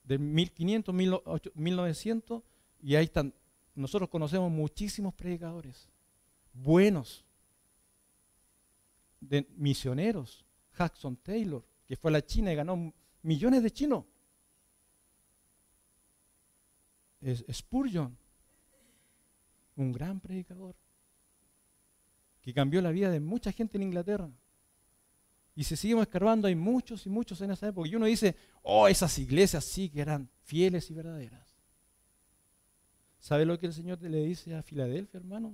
De 1500, 1900, y ahí están. Nosotros conocemos muchísimos predicadores, buenos, de misioneros. Hudson Taylor, que fue a la China y ganó millones de chinos. Spurgeon, un gran predicador, que cambió la vida de mucha gente en Inglaterra. Y si seguimos escarbando, hay muchos y muchos en esa época. Y uno dice, oh, esas iglesias sí que eran fieles y verdaderas. ¿Sabe lo que el Señor le dice a Filadelfia, hermanos?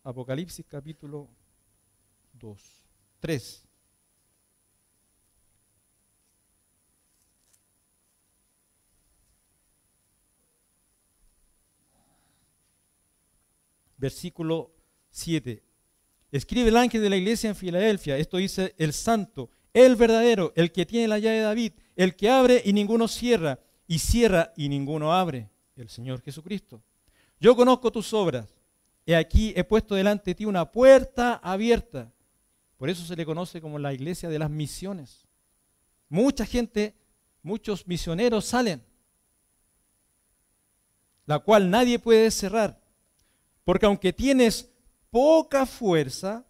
Apocalipsis capítulo 3. Versículo 7. Escribe el ángel de la iglesia en Filadelfia. Esto dice el santo, el verdadero, el que tiene la llave de David, el que abre y ninguno cierra, y cierra y ninguno abre, el Señor Jesucristo. Yo conozco tus obras. He aquí he puesto delante de ti una puerta abierta. Por eso se le conoce como la iglesia de las misiones. Mucha gente, muchos misioneros salen, la cual nadie puede cerrar. Porque aunque tienes poca fuerza,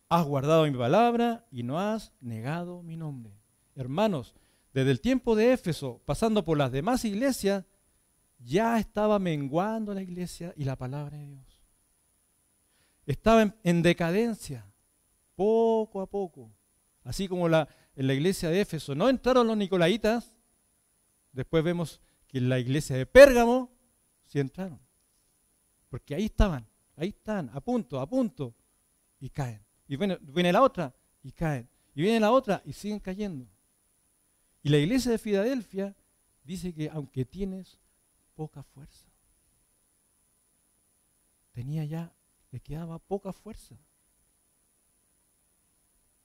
has guardado mi palabra y no has negado mi nombre. Hermanos, desde el tiempo de Éfeso, pasando por las demás iglesias, ya estaba menguando la iglesia y la palabra de Dios. Estaba en decadencia, poco a poco. Así como en la iglesia de Éfeso no entraron los nicolaitas, después vemos que en la iglesia de Pérgamo sí entraron. Porque ahí estaban, ahí están, a punto, y caen. Y viene la otra, y caen. Y viene la otra, y siguen cayendo. Y la iglesia de Filadelfia dice que aunque tienes poca fuerza, le quedaba poca fuerza.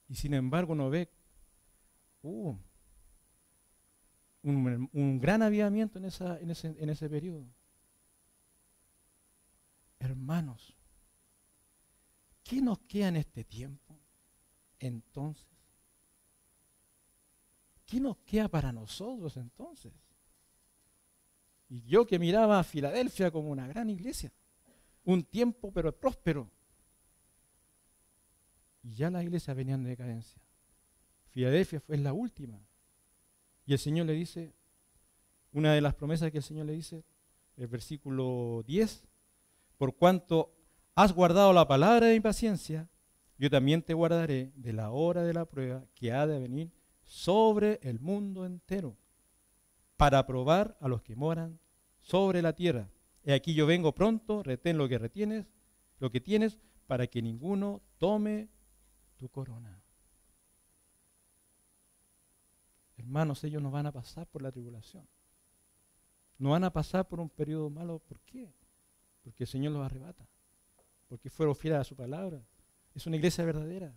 Y sin embargo uno ve un gran avivamiento en ese periodo. Hermanos, ¿qué nos queda en este tiempo? Entonces, ¿qué nos queda para nosotros entonces? Y yo que miraba a Filadelfia como una gran iglesia, un tiempo pero próspero, y ya las iglesias venían de decadencia. Filadelfia fue la última. Y el Señor le dice, una de las promesas que el Señor le dice, el versículo 10, por cuanto has guardado la palabra de mi paciencia, yo también te guardaré de la hora de la prueba que ha de venir sobre el mundo entero, para probar a los que moran sobre la tierra. He aquí yo vengo pronto, retén lo que tienes, para que ninguno tome tu corona. Hermanos, ellos no van a pasar por la tribulación. No van a pasar por un periodo malo. ¿Por qué? Porque el Señor los arrebata. porque fueron fieles a su palabra. Es una iglesia verdadera.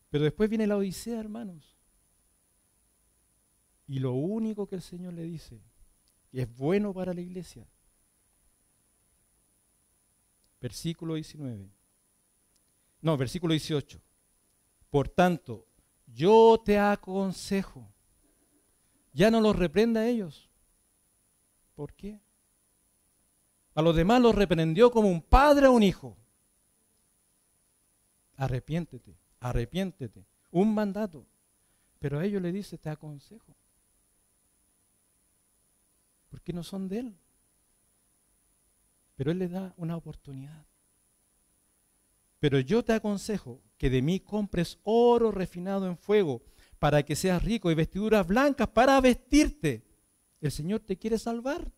Pero después viene la Odisea, hermanos. Y lo único que el Señor le dice, y es bueno para la iglesia, versículo 19. No, versículo 18. Por tanto, yo te aconsejo, ya no los reprenda a ellos. ¿Por qué? A los demás los reprendió como un padre a un hijo. Arrepiéntete, arrepiéntete. Un mandato. Pero a ellos le dice, te aconsejo. Porque no son de él. Pero él les da una oportunidad. Pero yo te aconsejo que de mí compres oro refinado en fuego para que seas rico y vestiduras blancas para vestirte. El Señor te quiere salvar.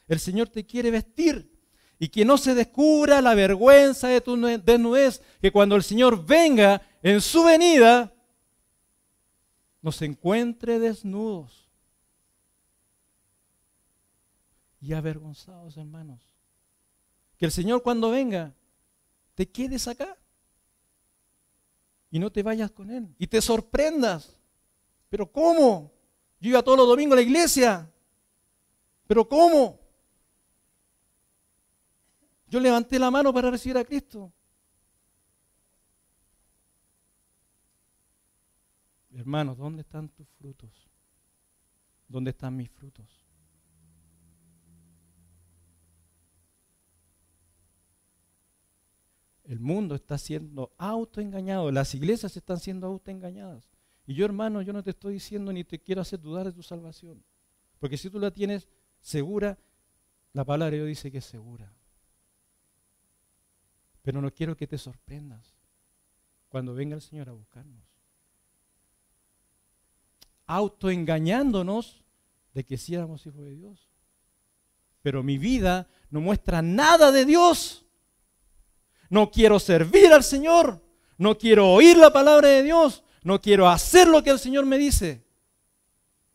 El Señor te quiere vestir. Y que no se descubra la vergüenza de tu desnudez, que cuando el Señor venga en su venida, nos encuentre desnudos y avergonzados, hermanos. Que el Señor cuando venga, te quedes acá y no te vayas con Él y te sorprendas. ¿Pero cómo? Yo iba todos los domingos a la iglesia. ¿Pero cómo? Yo levanté la mano para recibir a Cristo. Hermanos, ¿dónde están tus frutos? ¿Dónde están mis frutos? El mundo está siendo autoengañado, las iglesias están siendo autoengañadas. Y yo, hermano, yo no te estoy diciendo ni te quiero hacer dudar de tu salvación. Porque si tú la tienes segura, la palabra de Dios dice que es segura. Pero no quiero que te sorprendas cuando venga el Señor a buscarnos. Autoengañándonos de que sí éramos hijos de Dios. Pero mi vida no muestra nada de Dios. No quiero servir al Señor. No quiero oír la palabra de Dios. No quiero hacer lo que el Señor me dice.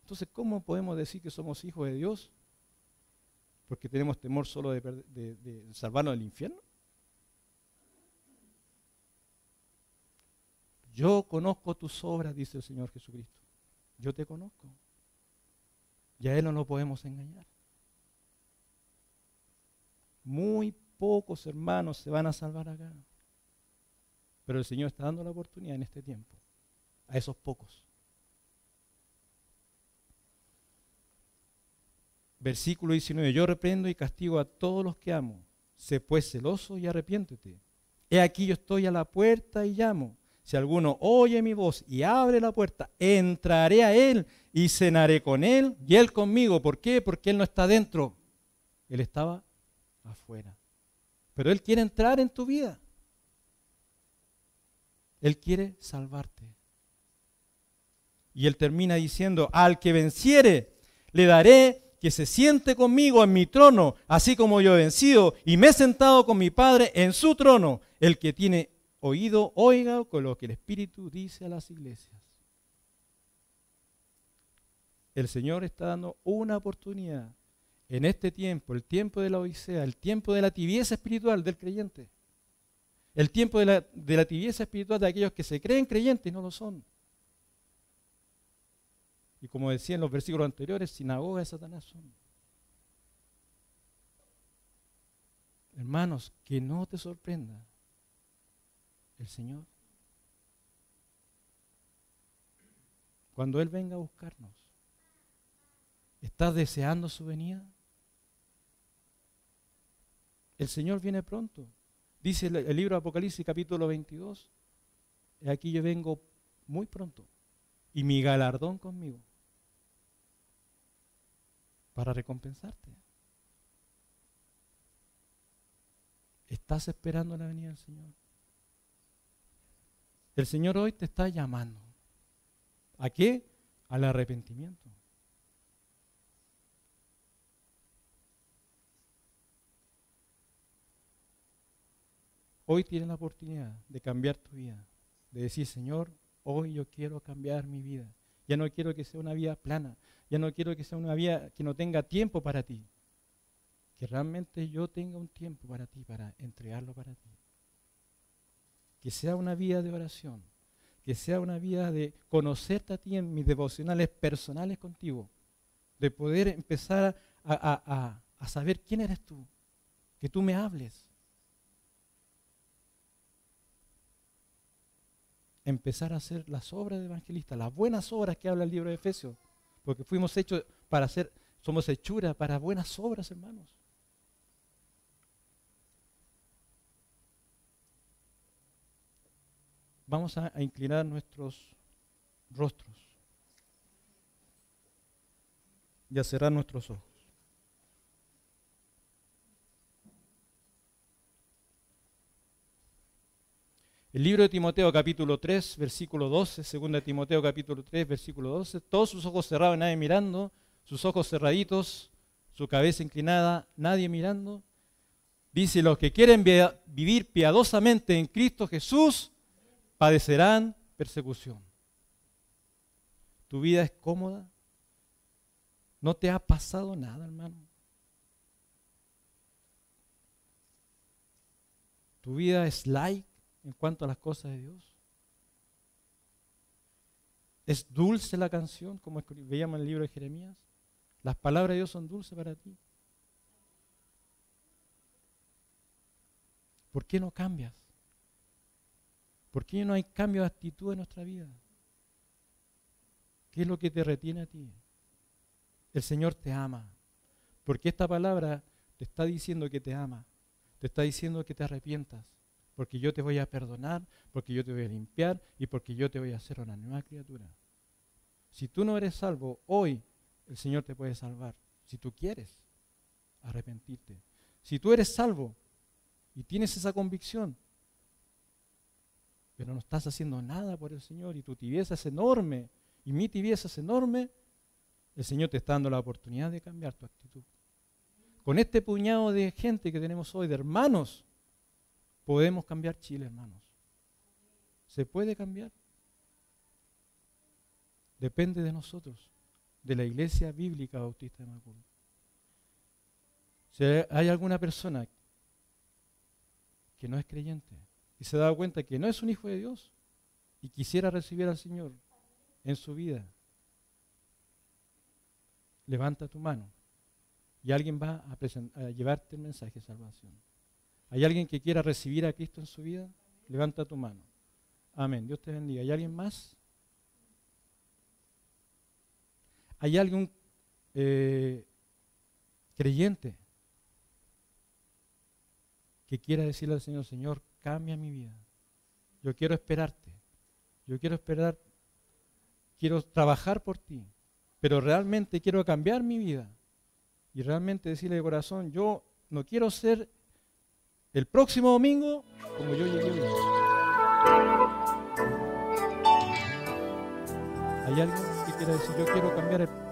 Entonces, ¿cómo podemos decir que somos hijos de Dios? ¿Porque tenemos temor solo de salvarnos del infierno? Yo conozco tus obras, dice el Señor Jesucristo. Yo te conozco. Y a Él no lo podemos engañar. Muy pocos hermanos se van a salvar acá. Pero el Señor está dando la oportunidad en este tiempo. A esos pocos. Versículo 19. Yo reprendo y castigo a todos los que amo. Sé pues celoso y arrepiéntete. He aquí yo estoy a la puerta y llamo. Si alguno oye mi voz y abre la puerta, entraré a él y cenaré con él y él conmigo. ¿Por qué? Porque él no está dentro. Él estaba afuera. Pero él quiere entrar en tu vida. Él quiere salvarte. Y él termina diciendo, al que venciere, le daré que se siente conmigo en mi trono, así como yo he vencido y me he sentado con mi Padre en su trono. El que tiene oído, oiga con lo que el Espíritu dice a las iglesias. El Señor está dando una oportunidad en este tiempo, el tiempo de la Odisea, el tiempo de la tibieza espiritual del creyente, el tiempo de la tibieza espiritual de aquellos que se creen creyentes y no lo son. Y como decía en los versículos anteriores, sinagoga de Satanás son. Hermanos, que no te sorprenda el Señor cuando Él venga a buscarnos. ¿Estás deseando su venida? El Señor viene pronto. Dice el libro de Apocalipsis capítulo 22. Aquí yo vengo muy pronto y mi galardón conmigo para recompensarte. ¿Estás esperando la venida del Señor? El Señor hoy te está llamando. ¿A qué? Al arrepentimiento. Hoy tienes la oportunidad de cambiar tu vida, de decir, Señor, hoy yo quiero cambiar mi vida. Ya no quiero que sea una vida plana, ya no quiero que sea una vida que no tenga tiempo para ti. que realmente yo tenga un tiempo para ti, para entregarlo para ti. Que sea una vida de oración, que sea una vida de conocerte a ti en mis devocionales personales contigo, de poder empezar a saber quién eres tú, que tú me hables. Empezar a hacer las obras de evangelista, las buenas obras que habla el libro de Efesios, porque fuimos hechos para hacer, somos hechura para buenas obras, hermanos. Vamos a inclinar nuestros rostros y a cerrar nuestros ojos. El libro de Timoteo capítulo 3, versículo 12, 2 Timoteo capítulo 3, versículo 12, todos sus ojos cerrados, nadie mirando, sus ojos cerraditos, su cabeza inclinada, nadie mirando. Dice, los que quieren vivir piadosamente en Cristo Jesús, padecerán persecución. ¿Tu vida es cómoda? ¿No te ha pasado nada, hermano? ¿Tu vida es light en cuanto a las cosas de Dios? ¿Es dulce la canción, como veíamos en el libro de Jeremías? ¿Las palabras de Dios son dulces para ti? ¿Por qué no cambias? ¿Por qué no hay cambio de actitud en nuestra vida? ¿Qué es lo que te retiene a ti? El Señor te ama. Porque esta palabra te está diciendo que te ama. Te está diciendo que te arrepientas. Porque yo te voy a perdonar, porque yo te voy a limpiar y porque yo te voy a hacer una nueva criatura. Si tú no eres salvo, hoy el Señor te puede salvar. Si tú quieres arrepentirte. Si tú eres salvo y tienes esa convicción, pero no estás haciendo nada por el Señor y tu tibieza es enorme y mi tibieza es enorme, el Señor te está dando la oportunidad de cambiar tu actitud. Con este puñado de gente que tenemos hoy, de hermanos, podemos cambiar Chile, hermanos. ¿Se puede cambiar? Depende de nosotros, de la Iglesia Bíblica Bautista de Macul. Si hay alguna persona que no es creyente y se da cuenta que no es un hijo de Dios y quisiera recibir al Señor en su vida, levanta tu mano y alguien va a llevarte el mensaje de salvación. ¿Hay alguien que quiera recibir a Cristo en su vida? Levanta tu mano. Amén. Dios te bendiga. ¿Hay alguien más? ¿Hay algún creyente que quiera decirle al Señor, Señor, cambia mi vida? Yo quiero esperarte. Yo quiero esperar. Quiero trabajar por ti. Pero realmente quiero cambiar mi vida. Y realmente decirle de corazón, yo no quiero ser el próximo domingo como yo llegué hoy. ¿Hay alguien que quiera decir, yo quiero cambiar